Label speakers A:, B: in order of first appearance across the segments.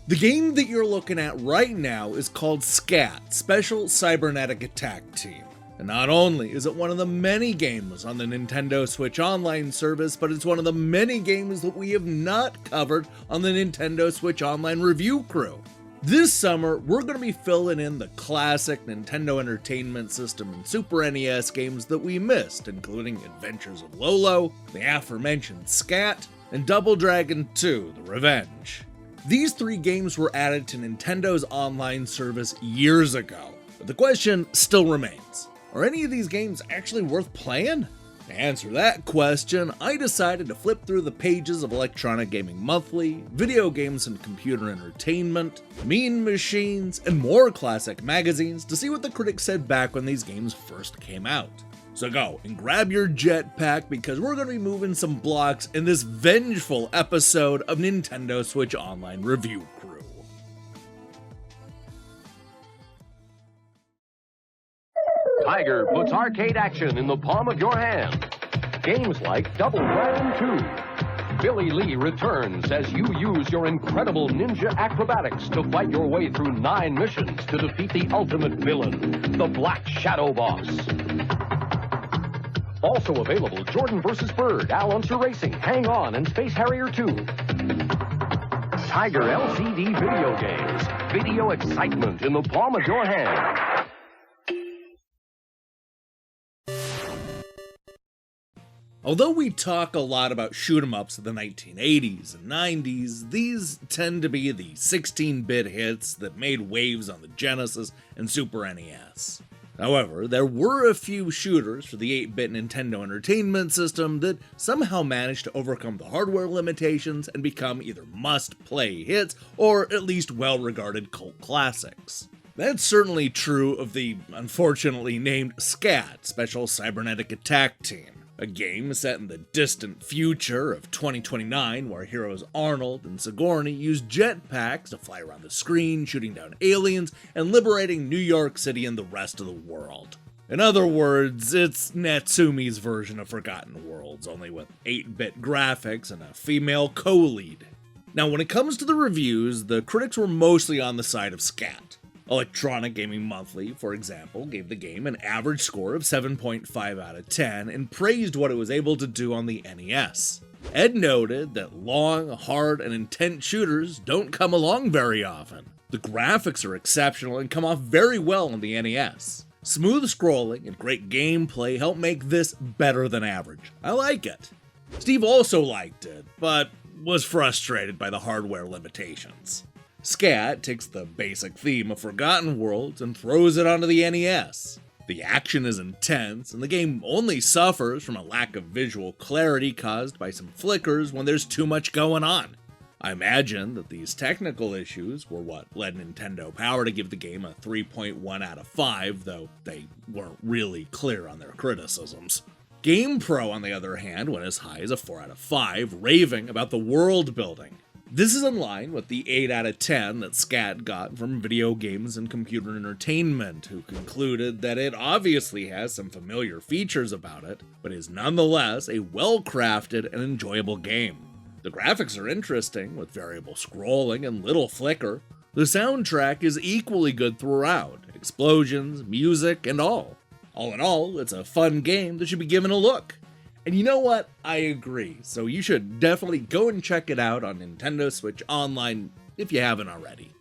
A: The game that you're looking at right now is called S.C.A.T, Special Cybernetic Attack Team. And not only is it one of the many games on the Nintendo Switch Online service, but it's one of the many games that we have not covered on the Nintendo Switch Online review crew. This summer, we're going to be filling in the classic Nintendo Entertainment System and Super NES games that we missed, including Adventures of Lolo, the aforementioned S.C.A.T, and Double Dragon 2: The Revenge. These three games were added to Nintendo's online service years ago, but the question still remains. Are any of these games actually worth playing? To answer that question, I decided to flip through the pages of Electronic Gaming Monthly, Video Games and Computer Entertainment, Mean Machines, and more classic magazines to see what the critics said back when these games first came out. So go and grab your jetpack because we're going to be moving some blocks in this vengeful episode of Nintendo Switch Online Review Crew.
B: Tiger puts arcade action in the palm of your hand. Games like Double Dragon 2. Billy Lee returns as you use your incredible ninja acrobatics to fight your way through 9 missions to defeat the ultimate villain, the Black Shadow Boss. Also available, Jordan vs. Bird, Al Unser Racing, Hang On, and Space Harrier 2. Tiger LCD video games. Video excitement in the palm of your hand.
A: Although we talk a lot about shoot-em-ups of the 1980s and 90s, these tend to be the 16-bit hits that made waves on the Genesis and Super NES. However, there were a few shooters for the 8-bit Nintendo Entertainment System that somehow managed to overcome the hardware limitations and become either must-play hits or at least well-regarded cult classics. That's certainly true of the unfortunately named S.C.A.T, Special Cybernetic Attack Team, a game set in the distant future of 2029 where heroes Arnold and Sigourney use jetpacks to fly around the screen, shooting down aliens and liberating New York City and the rest of the world. In other words, it's Natsume's version of Forgotten Worlds, only with 8-bit graphics and a female co-lead. Now, when it comes to the reviews, the critics were mostly on the side of S.C.A.T. Electronic Gaming Monthly, for example, gave the game an average score of 7.5 out of 10 and praised what it was able to do on the NES. Ed noted that long, hard, and intense shooters don't come along very often. The graphics are exceptional and come off very well on the NES. Smooth scrolling and great gameplay help make this better than average. I like it. Steve also liked it, but was frustrated by the hardware limitations. S.C.A.T takes the basic theme of Forgotten Worlds and throws it onto the NES. The action is intense, and the game only suffers from a lack of visual clarity caused by some flickers when there's too much going on. I imagine that these technical issues were what led Nintendo Power to give the game a 3.1 out of 5, though they weren't really clear on their criticisms. GamePro, on the other hand, went as high as a 4 out of 5, raving about the world building. This is in line with the 8 out of 10 that S.C.A.T got from Video Games and Computer Entertainment, who concluded that it obviously has some familiar features about it, but is nonetheless a well-crafted and enjoyable game. The graphics are interesting, with variable scrolling and little flicker. The soundtrack is equally good throughout, explosions, music, and all. All in all, it's a fun game that should be given a look. And you know what? I agree, so you should definitely go and check it out on Nintendo Switch Online if you haven't already.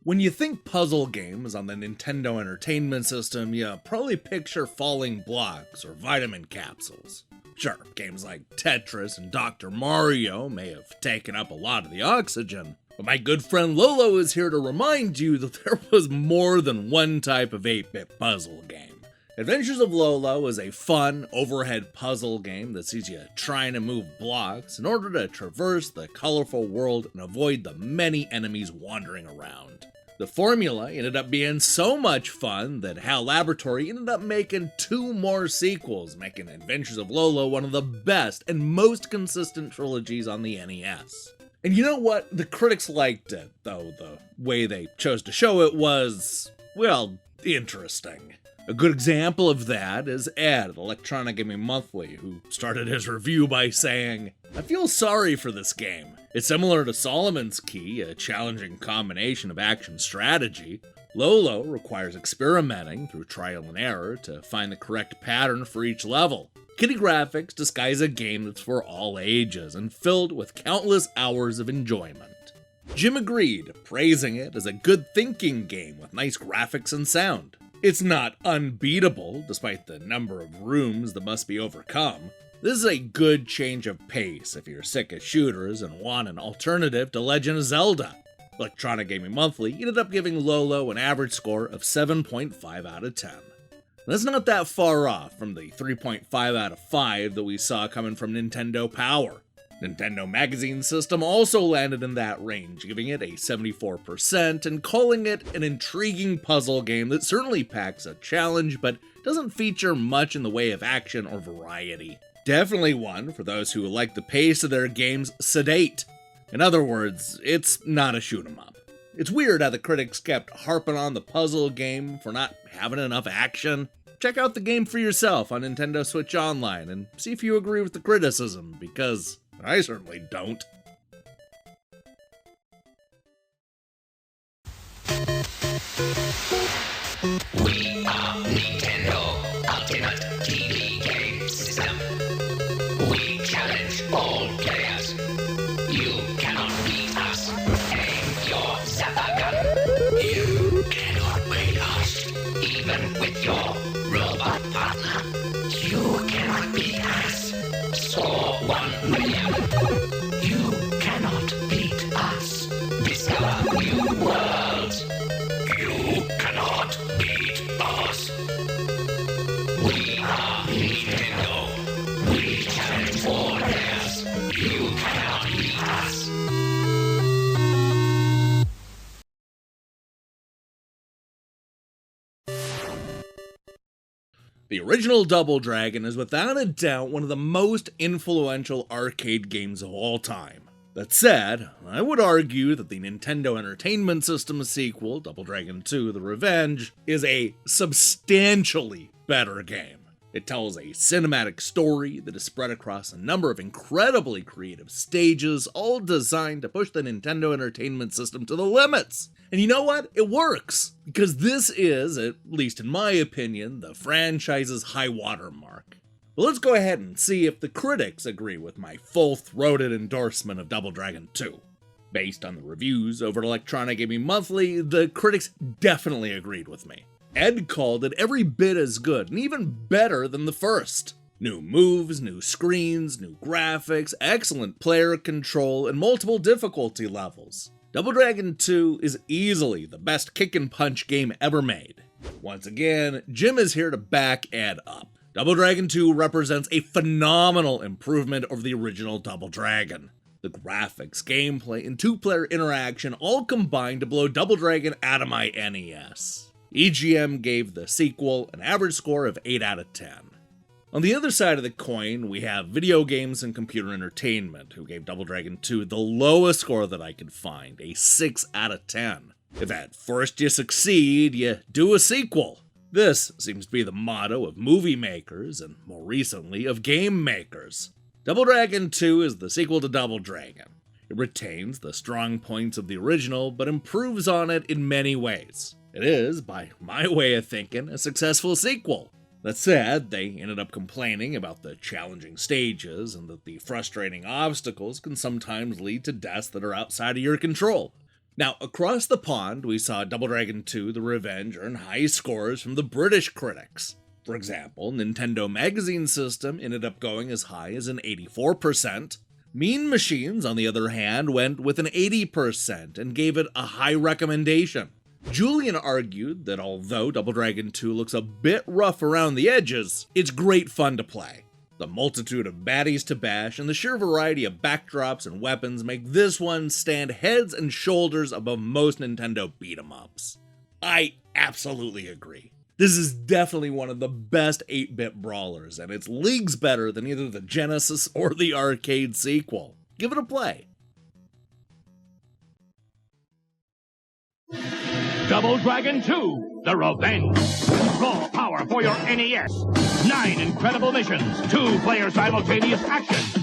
A: When you think puzzle games on the Nintendo Entertainment System, you probably picture falling blocks or vitamin capsules. Sure, games like Tetris and Dr. Mario may have taken up a lot of the oxygen, but my good friend Lolo is here to remind you that there was more than one type of 8-bit puzzle game. Adventures of Lolo is a fun, overhead puzzle game that sees you trying to move blocks in order to traverse the colorful world and avoid the many enemies wandering around. The formula ended up being so much fun that HAL Laboratory ended up making 2 more sequels, making Adventures of Lolo one of the best and most consistent trilogies on the NES. And you know what? The critics liked it, though the way they chose to show it was, well, interesting. A good example of that is Ed at Electronic Gaming Monthly, who started his review by saying, "I feel sorry for this game. It's similar to Solomon's Key, a challenging combination of action strategy. Lolo requires experimenting through trial and error to find the correct pattern for each level. Kiddie graphics disguise a game that's for all ages and filled with countless hours of enjoyment." Jim agreed, praising it as a good thinking game with nice graphics and sound. It's not unbeatable, despite the number of rooms that must be overcome. This is a good change of pace if you're sick of shooters and want an alternative to Legend of Zelda. Electronic Gaming Monthly ended up giving Lolo an average score of 7.5 out of 10. That's not that far off from the 3.5 out of 5 that we saw coming from Nintendo Power. Nintendo Magazine System also landed in that range, giving it a 74% and calling it an intriguing puzzle game that certainly packs a challenge but doesn't feature much in the way of action or variety. Definitely one for those who like the pace of their games sedate. In other words, it's not a shoot 'em up. It's weird how the critics kept harping on the puzzle game for not having enough action. Check out the game for yourself on Nintendo Switch Online and see if you agree with the criticism, because I certainly don't.
C: We are Nintendo Ultimate TV Game System. We challenge all players. You cannot beat us. Aim your zapper gun. You cannot beat us. Even with your robot partner. You cannot beat us. Score 1 million. You cannot beat us. Discover new worlds. You cannot beat us. We are Nintendo. We challenge all players. You cannot beat us.
A: The original Double Dragon is without a doubt one of the most influential arcade games of all time. That said, I would argue that the Nintendo Entertainment System sequel, Double Dragon 2: The Revenge, is a substantially better game. It tells a cinematic story that is spread across a number of incredibly creative stages, all designed to push the Nintendo Entertainment System to the limits. And you know what? It works! Because this is, at least in my opinion, the franchise's high water mark. But let's go ahead and see if the critics agree with my full-throated endorsement of Double Dragon 2. Based on the reviews over at Electronic Gaming Monthly, the critics definitely agreed with me. Ed called it every bit as good, and even better than the first. New moves, new screens, new graphics, excellent player control, and multiple difficulty levels. Double Dragon 2 is easily the best kick-and-punch game ever made. Once again, Jim is here to back Ed up. Double Dragon 2 represents a phenomenal improvement over the original Double Dragon. The graphics, gameplay, and two-player interaction all combined to blow Double Dragon out of my NES. EGM gave the sequel an average score of 8 out of 10. On the other side of the coin, we have Video Games and Computer Entertainment, who gave Double Dragon 2 the lowest score that I could find, a 6 out of 10. If at first you succeed, you do a sequel. This seems to be the motto of movie makers, and more recently, of game makers. Double Dragon 2 is the sequel to Double Dragon. It retains the strong points of the original, but improves on it in many ways. It is, by my way of thinking, a successful sequel. That said, they ended up complaining about the challenging stages and that the frustrating obstacles can sometimes lead to deaths that are outside of your control. Now, across the pond, we saw Double Dragon 2: The Revenge earn high scores from the British critics. For example, Nintendo Magazine System ended up going as high as an 84%. Mean Machines, on the other hand, went with an 80% and gave it a high recommendation. Julian argued that although Double Dragon 2 looks a bit rough around the edges, it's great fun to play. The multitude of baddies to bash and the sheer variety of backdrops and weapons make this one stand heads and shoulders above most Nintendo beat-em-ups. I absolutely agree. This is definitely one of the best 8-bit brawlers, and it's leagues better than either the Genesis or the arcade sequel. Give it a play.
B: Double Dragon 2: The Revenge.
D: Raw power for your NES. 9 incredible missions. 2-player simultaneous action.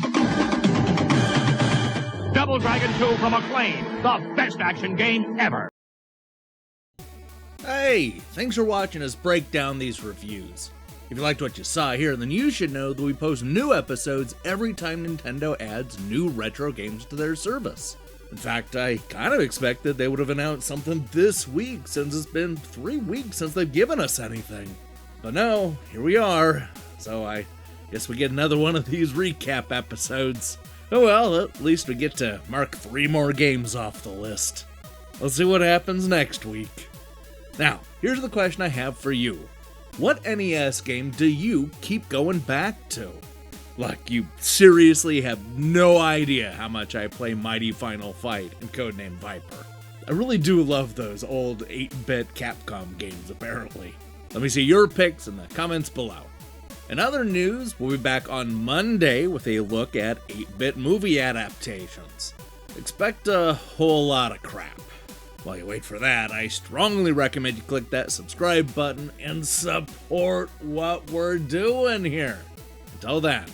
D: Double Dragon 2 from Acclaim. The best action game ever.
A: Hey, thanks for watching us break down these reviews. If you liked what you saw here, then you should know that we post new episodes every time Nintendo adds new retro games to their service. In fact, I kind of expected they would have announced something this week since it's been 3 weeks since they've given us anything. But no, here we are, so I guess we get another one of these recap episodes. Oh well, at least we get to mark 3 more games off the list. Let's see what happens next week. Now, here's the question I have for you. What NES game do you keep going back to? Like, you seriously have no idea how much I play Mighty Final Fight and Codename Viper. I really do love those old 8-bit Capcom games, apparently. Let me see your picks in the comments below. In other news, we'll be back on Monday with a look at 8-bit movie adaptations. Expect a whole lot of crap. While you wait for that, I strongly recommend you click that subscribe button and support what we're doing here. Until then,